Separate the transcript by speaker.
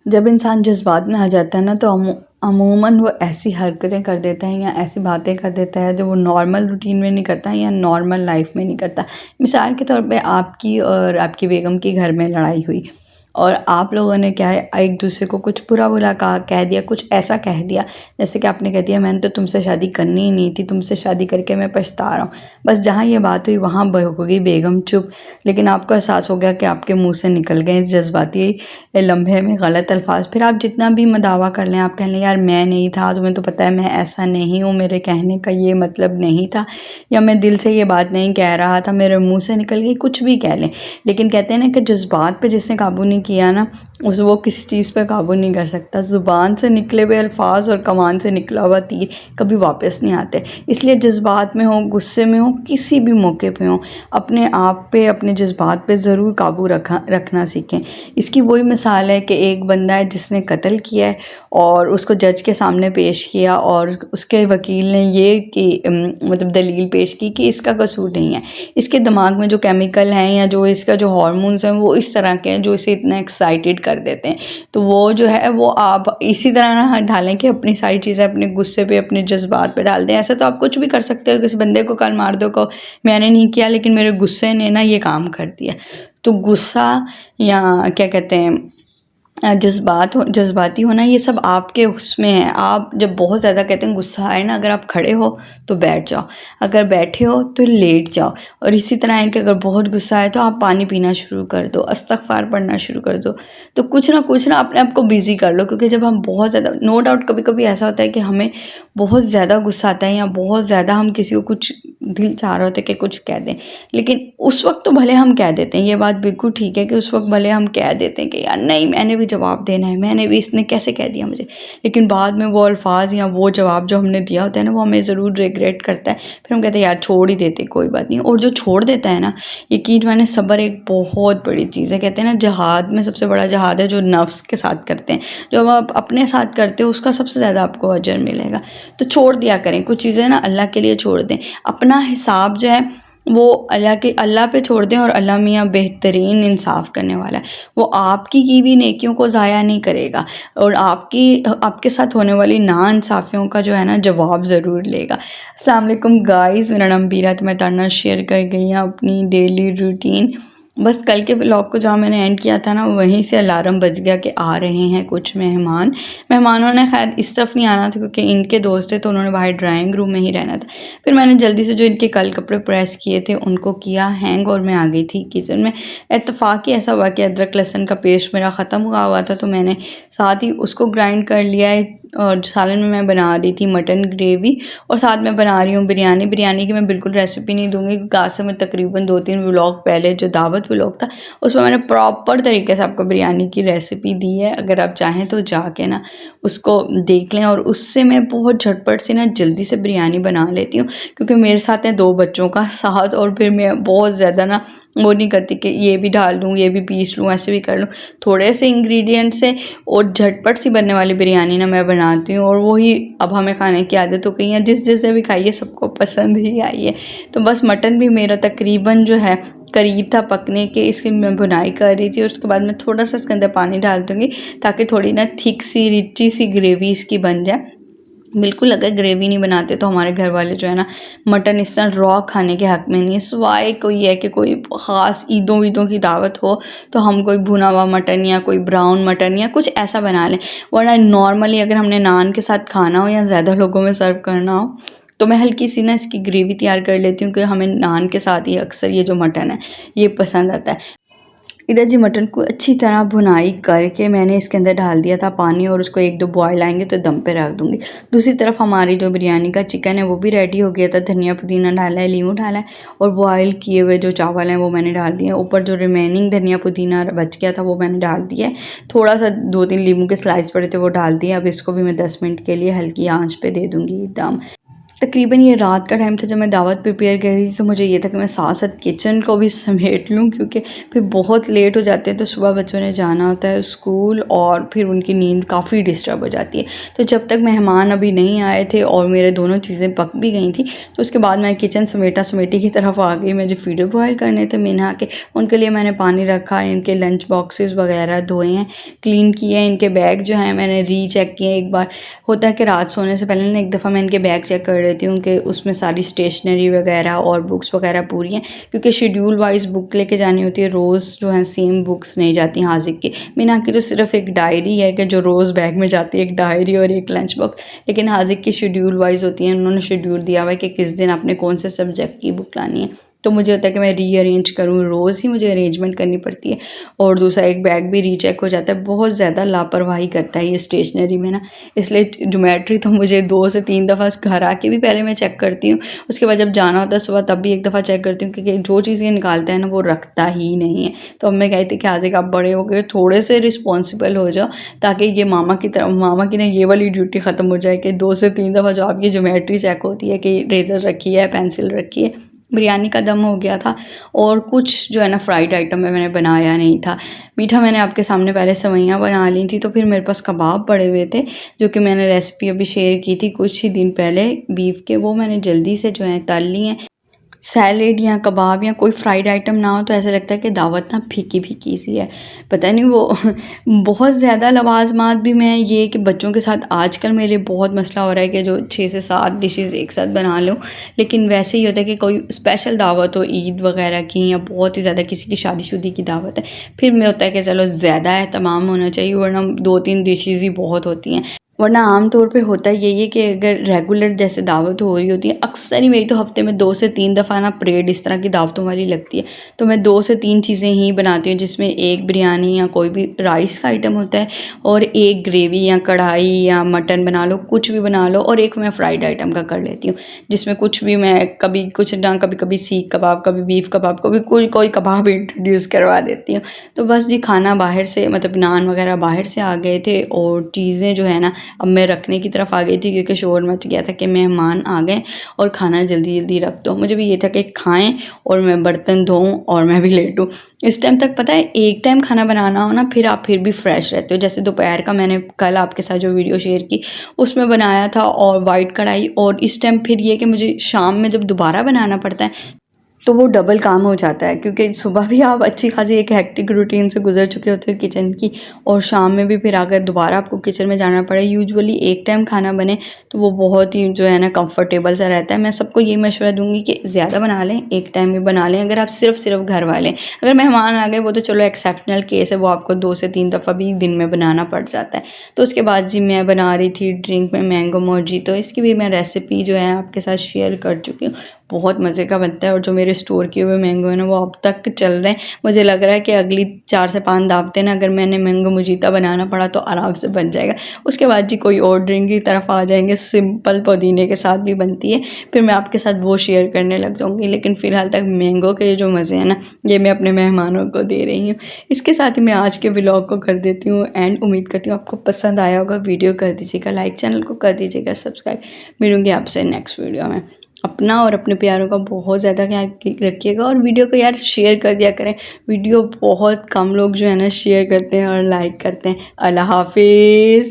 Speaker 1: जब इंसान जज़्बात में आ जाता है ना तो अमूमन वो ऐसी हरकतें कर देता है या ऐसी बातें कर देता है जो वो नॉर्मल रूटीन में नहीं करता या नॉर्मल लाइफ में नहीं करता। मिसाल के तौर पे आपकी और आपकी बेगम की घर में लड़ाई हुई और आप लोगों ने क्या है एक दूसरे को कुछ बुरा-भला कहा, कह दिया, कुछ ऐसा कह दिया जैसे कि आपने कह दिया मैंने तो तुमसे शादी करनी ही नहीं थी, तुमसे शादी करके मैं पछता रहा हूँ। बस जहाँ ये बात हुई वहाँ हो गई बेगम चुप, लेकिन आपको एहसास हो गया कि आपके मुँह से निकल गए इस जज़्बाती लम्हे में गलत अल्फाज। फिर आप जितना भी दावा कर लें, आप कह लें यार मैं नहीं था, तुम्हें तो पता है मैं ऐसा नहीं हूँ, मेरे कहने का ये मतलब नहीं था, या मैं दिल से ये बात नहीं कह रहा था, मेरे मुंह से निकल गई, कुछ भी कह लें। लेकिन कहते हैं ना कि जज्बात पे जिसने काबू नहीं किया ना वो किसी चीज़ पे काबू नहीं कर सकता। ज़ुबान से निकले हुए अल्फाज और कमान से निकला हुआ तीर कभी वापस नहीं आते। इसलिए जज्बात में हो, गुस्से में हो, किसी भी मौके पे हो, अपने आप पे, अपने जज्बात पे ज़रूर काबू रखना सीखें। इसकी वही मिसाल है कि एक बंदा है जिसने कत्ल किया है और उसको जज के सामने पेश किया और उसके वकील ने ये कि मतलब दलील पेश की कि इसका कसूर नहीं है, इसके दिमाग में जो केमिकल हैं या जो इसका जो हार्मोन्स हैं वो इस तरह के हैं जो इसे इतना एक्साइटेड कर देते हैं। तो वो जो है वो आप इसी तरह ना ढालें कि अपनी सारी चीज़ें अपने गुस्से पे, अपने जज्बात पे डाल दें। ऐसे तो आप कुछ भी कर सकते हो, किसी बंदे को कल मार दो, कहो मैंने नहीं किया लेकिन मेरे गुस्से ने ना ये काम कर दिया। तो गुस्सा या क्या कहते हैं जज्बाती होना ये सब आपके उसमें है। आप जब बहुत ज़्यादा कहते हैं गुस्सा आए ना, अगर आप खड़े हो तो बैठ जाओ, अगर बैठे हो तो लेट जाओ, और इसी तरह है कि अगर बहुत गुस्सा आए तो आप पानी पीना शुरू कर दो, इस्तग़फ़ार पढ़ना शुरू कर दो। तो कुछ ना अपने आप को बिज़ी कर लो, क्योंकि जब हम बहुत ज़्यादा, नो डाउट कभी कभी ऐसा होता है कि हमें बहुत ज़्यादा गुस्सा आता है या बहुत ज़्यादा हम किसी को कुछ दिल चाह रहा होता है कि कुछ कह दें, लेकिन उस वक्त तो भले हम कह देते हैं, ये बात बिल्कुल ठीक है कि उस वक्त भले हम कह देते हैं कि यार नहीं मैंने भी जवाब देना है, मैंने भी, इसने कैसे कह दिया मुझे, लेकिन बाद में वो अल्फाज या वो जवाब जो हमने दिया होता है ना वो हमें ज़रूर रिग्रेट करता है। फिर हम कहते हैं यार छोड़ ही देते, कोई बात नहीं। और जो छोड़ देता है ना, यकीन माने सब्र एक बहुत बड़ी चीज़ है। कहते हैं ना जहाद में सबसे बड़ा जहाद है जो नफ्स के साथ करते हैं, जो आप अपने साथ करते हो उसका सबसे ज़्यादा आपको अजर मिलेगा। तो छोड़ दिया करें, कुछ चीज़ें ना अल्लाह के लिए छोड़ दें, अपना हिसाब जो है वो अल्लाह पे छोड़ दें, और अल्लाह मियाँ बेहतरीन इंसाफ करने वाला है। वो आपकी की हुई नेकियों को ज़ाया नहीं करेगा और आपके साथ होने वाली नाइंसाफ़ियों का जो है ना जवाब ज़रूर लेगा। अस्सलाम वालेकुम गाइज़, मेरा नाम बीरा, तो मैं ताना शेयर कर गई हूँ अपनी डेली रूटीन। बस कल के व्लॉग को जहाँ मैंने एंड किया था ना वहीं से अलार्म बज गया कि आ रहे हैं कुछ मेहमानों ने खैर इस तरफ नहीं आना था क्योंकि इनके दोस्त थे, तो उन्होंने बाहर ड्राइंग रूम में ही रहना था। फिर मैंने जल्दी से जो इनके कल कपड़े प्रेस किए थे उनको किया हैंग और मैं आ गई थी किचन में। इत्तेफाकी ऐसा हुआ कि अदरक लहसुन का पेस्ट मेरा ख़त्म हुआ था, तो मैंने साथ ही उसको ग्राइंड कर लिया है। और सालन में मैं बना रही थी मटन ग्रेवी और साथ में बना रही हूँ बिरयानी की मैं बिल्कुल रेसिपी नहीं दूंगी क्योंकि आज से मैं तकरीबन 2-3 व्लॉग पहले जो दावत व्लॉग था उसमें मैंने प्रॉपर तरीके से आपको बिरयानी की रेसिपी दी है। अगर आप चाहें तो जाके ना उसको देख लें, और उससे मैं बहुत झटपट से ना जल्दी से बिरयानी बना लेती हूँ क्योंकि मेरे साथ है 2 बच्चों का साथ, और फिर मैं बहुत ज़्यादा ना वो नहीं करती कि ये भी डाल दूँ, ये भी पीस लूँ, ऐसे भी कर लूँ। थोड़े से इंग्रेडिएंट से और झटपट सी बनने वाली बिरयानी ना मैं बनाती हूँ, और वही अब हमें खाने की आदत हो गई है, जिसने भी खाई है सबको पसंद ही आई है। तो बस मटन भी मेरा तकरीबन जो है करीब था पकने के, इसकी मैं भुनाई कर रही थी और उसके बाद मैं थोड़ा सा इसके अंदर पानी डाल दूँगी ताकि थोड़ी ना थिक सी रिची सी ग्रेवी इसकी बन जाए। बिल्कुल अगर ग्रेवी नहीं बनाते तो हमारे घर वाले जो है ना मटन इस तरह रॉ खाने के हक़ में नहीं है, सिवाय कोई है कि कोई ख़ास ईदों वीदों की दावत हो तो हम कोई भुना हुआ मटन या कोई ब्राउन मटन या कुछ ऐसा बना लें, वरना नॉर्मली अगर हमने नान के साथ खाना हो या ज़्यादा लोगों में सर्व करना हो तो मैं हल्की सी ना इसकी ग्रेवी तैयार कर लेती हूँ कि हमें नान के साथ ही अक्सर ये जो मटन है ये पसंद आता है। इधर जी मटन को अच्छी तरह भुनाई करके मैंने इसके अंदर डाल दिया था पानी, और उसको 1-2 बॉयल आएंगे तो दम पे रख दूँगी। दूसरी तरफ हमारी जो बिरयानी का चिकन है वो भी रेडी हो गया था, धनिया पुदीना डाला है, नींबू डाला है, और बॉयल किए हुए जो चावल हैं वो मैंने डाल दिए। ऊपर जो रिमेनिंग धनिया पुदीना बच गया था वो मैंने डाल दिया है। थोड़ा सा 2-3 नींबू के स्लाइस पड़े थे वो डाल दिए। अब इसको भी मैं 10 मिनट के लिए हल्की आँच पे दे दूँगी दम। तकरीबन ये रात का टाइम था जब मैं दावत प्रिपेयर कर रही थी, तो मुझे ये था कि मैं साथ साथ किचन को भी समेट लूँ, क्योंकि फिर बहुत लेट हो जाते हैं तो सुबह बच्चों ने जाना होता है स्कूल और फिर उनकी नींद काफ़ी डिस्टर्ब हो जाती है। तो जब तक मेहमान अभी नहीं आए थे और मेरे दोनों चीज़ें पक भी गई थी, तो उसके बाद मैं किचन समेटा समेटी की तरफ आ गई। मुझे फीडर बॉयल करने थे मीना के, उनके लिए मैंने पानी रखा, इनके लंच बॉक्सेस वगैरह धोए हैं, क्लीन किए हैं। इनके बैग जो हैं मैंने रीचेक किए एक बार। होता है कि रात सोने से पहले ना एक दफ़ा मैं इनके बैग चेक कर लेती हूँ कि उसमें सारी स्टेशनरी वगैरह और बुक्स वगैरह पूरी हैं, क्योंकि शेड्यूल वाइज बुक लेके जानी होती है। रोज़ जो है सेम बुक्स नहीं जाती हाजिक की। मीना की तो सिर्फ एक डायरी है कि जो रोज़ बैग में जाती है, एक डायरी और एक लंच बॉक्स, लेकिन हाजिक की शेड्यूल वाइज होती है। उन्होंने शेड्यूल दिया हुआ है कि किस दिन आपने कौन से सब्जेक्ट की बुक लानी है। तो मुझे होता है कि मैं रीअरेंज करूँ, रोज़ ही मुझे अरेंजमेंट करनी पड़ती है। और दूसरा एक बैग भी रीचेक हो जाता है। बहुत ज़्यादा लापरवाही करता है ये स्टेशनरी में ना, इसलिए ज्योमेट्री तो मुझे 2 से 3 दफ़ा घर आके भी पहले मैं चेक करती हूँ, उसके बाद जब जाना होता है सुबह तब भी एक दफ़ा चेक करती हूँ, क्योंकि जो चीज़ ये निकालता है ना वो रखता ही नहीं है। तो अब मैं कहती कि आज आप बड़े हो गए, थोड़े से रिस्पॉन्सिबल हो जाओ, ताकि ये मामा की ना ये वाली ड्यूटी ख़त्म हो जाए कि 2 से 3 दफ़ा जो आपकी ज्योमेट्री चेक होती है कि रेज़र रखी है, पेंसिल रखी है। बिरयानी का दम हो गया था और कुछ जो है ना फ्राइड आइटम में मैंने बनाया नहीं था। मीठा मैंने आपके सामने पहले सेवइयाँ बना ली थी, तो फिर मेरे पास कबाब पड़े हुए थे, जो कि मैंने रेसिपी अभी शेयर की थी कुछ ही दिन पहले बीफ के, वो मैंने जल्दी से जो है तल लिए हैं। सैलेड या कबाब या कोई फ्राइड आइटम ना हो तो ऐसा लगता है कि दावत ना फीकी-फीकी सी है। पता नहीं वो बहुत ज़्यादा लवाज़मात भी मैं ये कि बच्चों के साथ आजकल मेरे बहुत मसला हो रहा है कि जो 6 से 7 डिशेज़ एक साथ बना लूँ। लेकिन वैसे ही होता है कि कोई स्पेशल दावत हो ईद वगैरह की, या बहुत ही ज़्यादा किसी की शादी-शुदी की दावत है, फिर में होता है कि चलो ज़्यादा एहतमाम होना चाहिए, वरना 2-3 डिशेज़ ही बहुत होती हैं। वरना आम तौर पे होता यही है कि अगर रेगुलर जैसे दावत हो रही होती है, अक्सर ही मेरी तो हफ़्ते में 2 से 3 दफ़ा ना परेड इस तरह की दावतों वाली लगती है, तो मैं 2 से 3 चीज़ें ही बनाती हूँ, जिसमें एक बिरयानी या कोई भी राइस का आइटम होता है, और एक ग्रेवी या कढ़ाई या मटन बना लो, कुछ भी बना लो, और एक मैं फ्राइड आइटम का कर लेती हूँ, जिसमें कुछ भी मैं कभी कुछ ना कभी-कभी सीख कबाब, कभी बीफ कबाब, कभी कोई कबाब इंट्रोड्यूस करवा देती हूँ। तो बस जी खाना बाहर से मतलब नान वगैरह बाहर से आ गए थे, और चीज़ें जो है ना अब मैं रखने की तरफ आ गई थी, क्योंकि शोर मच गया था कि मेहमान आ गए और खाना जल्दी-जल्दी रख दो। मुझे भी ये था कि खाएँ और मैं बर्तन धोऊँ और मैं भी लेटूँ। इस टाइम तक पता है एक टाइम खाना बनाना हो ना, फिर आप फिर भी फ्रेश रहते हो। जैसे दोपहर का मैंने कल आपके साथ जो वीडियो शेयर की उसमें बनाया था, और वाइट कढ़ाई, और इस टाइम फिर ये कि मुझे शाम में जब दोबारा बनाना पड़ता है तो वो डबल काम हो जाता है, क्योंकि सुबह भी आप अच्छी खासी एक हेक्टिक रूटीन से गुजर चुके होते हो किचन की, और शाम में भी फिर अगर दोबारा आपको किचन में जाना पड़े, यूजुअली एक टाइम खाना बने तो वो बहुत ही जो है ना कंफर्टेबल सा रहता है। मैं सबको ये मशवरा दूंगी कि ज़्यादा बना लें, एक टाइम में बना लें, अगर आप सिर्फ घर वाले। अगर मेहमान आ गए वो तो चलो एक्सेप्शनल केस है, वो आपको 2 से 3 दफ़ा भी दिन में बनाना पड़ जाता है। तो उसके बाद जी मैं बना रही थी ड्रिंक में मैंगो मोजितो, इसकी भी मैं रेसिपी जो है आपके साथ शेयर कर चुकी हूँ। बहुत मज़े का बनता है, और जो मेरे स्टोर किए हुए मैंगो है ना वो अब तक चल रहे हैं। मुझे लग रहा है कि अगली 4 से 5 दावतें ना अगर मैंने मैंगो मुजीता बनाना पड़ा तो आराम से बन जाएगा। उसके बाद जी कोई और ड्रिंक की तरफ आ जाएंगे, सिंपल पुदीने के साथ भी बनती है, फिर मैं आपके साथ वो शेयर करने लग जाऊँगी। लेकिन फ़िलहाल तक मैंगो के जो मज़े हैं ना, ये मैं अपने मेहमानों को दे रही हूँ। इसके साथ ही मैं आज के व्लॉग को कर देती हूँ एंड। उम्मीद करती हूँ आपको पसंद आया होगा। वीडियो कर दीजिएगा लाइक, चैनल को कर दीजिएगा सब्सक्राइब। मिलूँगी आपसे नेक्स्ट वीडियो में। अपना और अपने प्यारों का बहुत ज़्यादा ख्याल रखिएगा, और वीडियो को यार शेयर कर दिया करें। वीडियो बहुत कम लोग जो है ना शेयर करते हैं और लाइक करते हैं। अल्लाह हाफिज़।